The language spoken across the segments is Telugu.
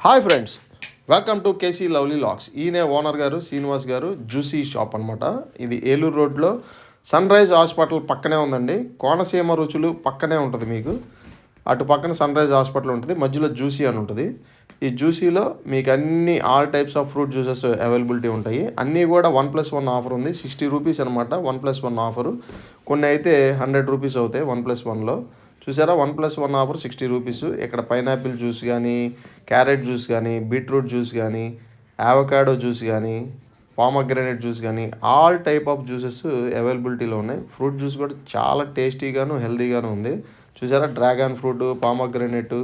Hi friends, welcome to KC lovely lakes. ఈయనే ఓనర్ గారు శ్రీనివాస్ గారు జ్యూసీ షాప్ అనమాట. ఇది ఏలూరు రోడ్లో సన్ రైజ్ హాస్పిటల్ పక్కనే ఉందండి. కోనసీమ రుచులు పక్కనే ఉంటుంది మీకు. అటు పక్కన సన్ రైజ్ హాస్పిటల్ ఉంటుంది, మధ్యలో జ్యూసీ అని ఉంటుంది. ఈ జ్యూసీలో మీకు అన్ని all types of fruit juices availability ఉంటాయి. అన్నీ కూడా 1+1 ఆఫర్ ఉంది. 60 రూపీస్ అనమాట 1+1 ఆఫరు. కొన్ని అయితే 100 రూపీస్ అవుతాయి 1+1లో. చూసారా, 1+1 ఆఫర్ 60 రూపీస్. ఇక్కడ పైనాపిల్ జ్యూస్ కానీ, క్యారెట్ జ్యూస్ కానీ, బీట్రూట్ జ్యూస్ కానీ, అవకాడో జ్యూస్ కానీ, పామగ్రానైట్ జ్యూస్ కానీ, ఆల్ టైప్ ఆఫ్ జ్యూసెస్ అవైలబిలిటీలో ఉన్నాయి. ఫ్రూట్ జ్యూస్ కూడా చాలా టేస్టీగాను హెల్తీగాను ఉంది. చూసారా, డ్రాగన్ ఫ్రూట్, పామగ్రానైట్,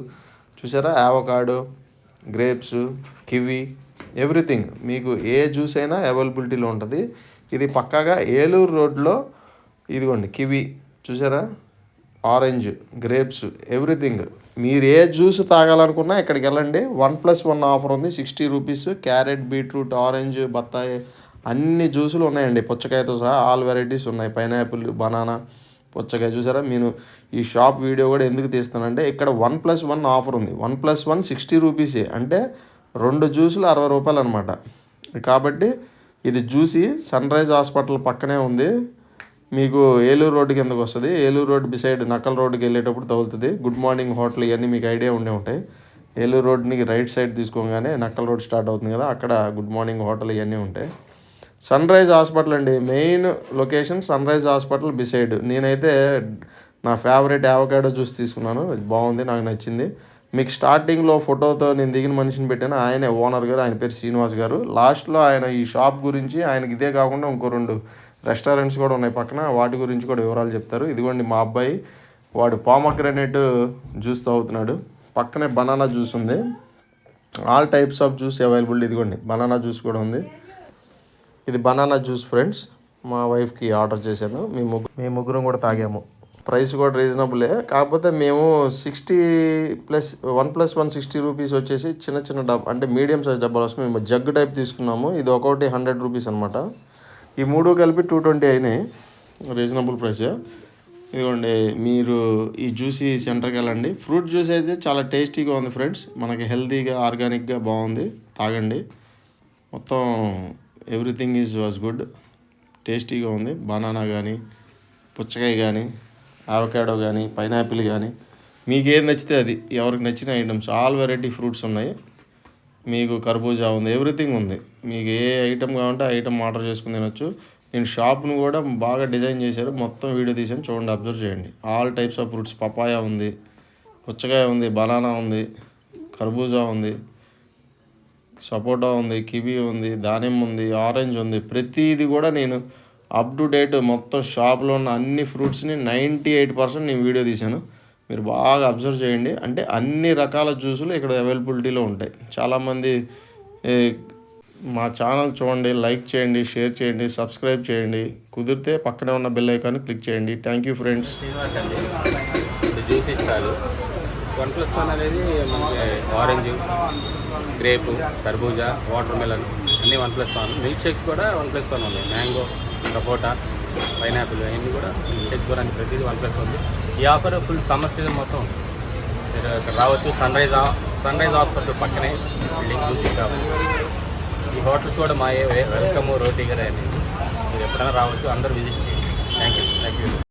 చూసారా, అవకాడో, గ్రేప్స్, కివి, ఎవ్రీథింగ్ మీకు ఏ జ్యూస్ అయినా అవైలబిలిటీలో ఉంటుంది. ఇది పక్కాగా ఏలూరు రోడ్లో. ఇదిగోండి కివి, చూసారా, ఆరెంజ్, గ్రేప్స్, ఎవ్రీథింగ్. మీరు ఏ జ్యూస్ తాగాలనుకున్నా ఇక్కడికి వెళ్ళండి. 1+1 ఆఫర్ ఉంది, 60 రూపీస్. క్యారెట్, బీట్రూట్, ఆరెంజ్, బత్తాయి అన్ని జ్యూసులు ఉన్నాయండి, పుచ్చకాయతో సహా ఆల్ వెరైటీస్ ఉన్నాయి. పైనాపిల్, బనానా, పుచ్చకాయ. చూసారా, నేను ఈ షాప్ వీడియో కూడా ఎందుకు తీస్తానంటే ఇక్కడ 1+1 ఆఫర్ ఉంది. 1+1 60 రూపీసే, అంటే 2 జ్యూసులు 60 రూపాయలు అనమాట. కాబట్టి ఇది జ్యూసీ సన్ రైజ్ హాస్పిటల్ పక్కనే ఉంది. మీకు ఏలూరు రోడ్డు కిందకు వస్తుంది. ఏలూరు రోడ్ బిసైడ్ నక్కల రోడ్డుకి వెళ్ళేటప్పుడు తగులుతుంది. గుడ్ మార్నింగ్ హోటల్ ఇవన్నీ మీకు ఐడియా ఉండే ఉంటాయి. ఏలూరు రోడ్ని రైట్ సైడ్ తీసుకోగానే నక్కల రోడ్ స్టార్ట్ అవుతుంది కదా, అక్కడ గుడ్ మార్నింగ్ హోటల్ ఇవన్నీ ఉంటాయి. సన్ రైజ్ హాస్పిటల్ అండి, main location sunrise hospital beside. నేనైతే నా ఫేవరెట్ అవకాడో జ్యూస్ తీసుకున్నాను, బాగుంది, నాకు నచ్చింది. మీకు స్టార్టింగ్లో ఫోటోతో నేను దిగిన మనిషిని పెట్టాను, ఆయనే ఓనర్ గారు, ఆయన పేరు శ్రీనివాస్ గారు. లాస్ట్లో ఆయన ఈ షాప్ గురించి, ఆయనకి ఇదే కాకుండా ఇంకో 2 రెస్టారెంట్స్ కూడా ఉన్నాయి పక్కన, వాటి గురించి కూడా వివరాలు చెప్తారు. ఇదిగోండి మా అబ్బాయి, వాడు పామగ్రానైట్ జ్యూస్ తాగుతున్నాడు. పక్కనే బనానా జ్యూస్ ఉంది. All types of juice available. ఇదిగోండి బనానా జ్యూస్ కూడా ఉంది. ఇది బనానా జ్యూస్ ఫ్రెండ్స్, మా వైఫ్కి ఆర్డర్ చేశాను. మేము ముగ్గురం కూడా తాగాము. ప్రైస్ కూడా రీజనబులే, కాకపోతే మేము 1+1 60 రూపీస్ వచ్చేసి చిన్న చిన్న డబ్బా, అంటే మీడియం సైజ్ డబ్బాలు వస్తుంది. మేము జగ్ టైప్ తీసుకున్నాము. ఇది ఒకటి 100 రూపీస్ అనమాట. ఈ 3 కలిపి 220 అయినాయి, రీజనబుల్ ప్రైస్. ఇదిగోండి, మీరు ఈ జ్యూసీ సెంటర్కి వెళ్ళండి. ఫ్రూట్ జ్యూస్ అయితే చాలా టేస్టీగా ఉంది ఫ్రెండ్స్, మనకి హెల్తీగా ఆర్గానిక్గా బాగుంది, తాగండి. మొత్తం ఎవ్రీథింగ్ వాజ్ గుడ్, టేస్టీగా ఉంది. బనానా కానీ, పుచ్చకాయ కానీ, అవకాడో కానీ, పైనాపిల్ కానీ, మీకు ఏది నచ్చితే అది, ఎవరికి నచ్చిన ఐటమ్స్, ఆల్ వెరైటీ ఫ్రూట్స్ ఉన్నాయి. మీకు కర్బూజా ఉంది, ఎవ్రీథింగ్ ఉంది. మీకు ఏ ఐటమ్ కావాలంటే ఆ ఐటమ్ ఆర్డర్ చేసుకుని తినొచ్చు. నేను షాప్ను కూడా బాగా డిజైన్ చేశారు, మొత్తం వీడియో తీసాను, చూడండి, అబ్జర్వ్ చేయండి. All types of fruits, papaya ఉంది, పుచ్చకాయ ఉంది, బనానా ఉంది, కర్బూజా ఉంది, సపోటా ఉంది, కివి ఉంది, దానిమ్మ ఉంది, ఆరెంజ్ ఉంది. ప్రతిది కూడా నేను అప్ టు డేట్ మొత్తం షాప్లో ఉన్న అన్ని ఫ్రూట్స్ని 98% నేను వీడియో తీశాను. మీరు బాగా అబ్జర్వ్ చేయండి. అంటే అన్ని రకాల జ్యూసులు ఇక్కడ అవైలబిలిటీలో ఉంటాయి. చాలామంది మా ఛానల్ చూడండి, లైక్ చేయండి, షేర్ చేయండి, సబ్స్క్రైబ్ చేయండి. కుదిరితే పక్కనే ఉన్న బెల్ ఐకాన్ని క్లిక్ చేయండి. Thank you friends. శ్రీనివాస్ అండి, ఇప్పుడు జ్యూస్ ఇస్తారు. 1+1 అనేది మనకి ఆరెంజ్, గ్రేపు, కర్బూజా, వాటర్ మెలన్ అన్నీ 1+1. మిల్క్ షేక్స్ కూడా 1+1 ఉన్నాయి. మ్యాంగో, సపోటా, పైనాపిల్ అన్నీ కూడా షేక్స్ కూడా అన్ని ప్రతిదీ 1+1. ఈ ఆఫర్ ఫుల్ సమ్మర్ సీజన్ మొత్తం ఉంది. మీరు ఇక్కడ రావచ్చు. సన్ రైజ్ హాస్పిటల్ పక్కనే బిల్డింగ్ జ్యూసీ షాప్. ఈ హోటల్స్ కూడా మా వెల్కమ్, రోటీ గారు అని మీరు ఎప్పుడైనా రావచ్చు. అందరూ విజిట్ చేయండి. Thank you.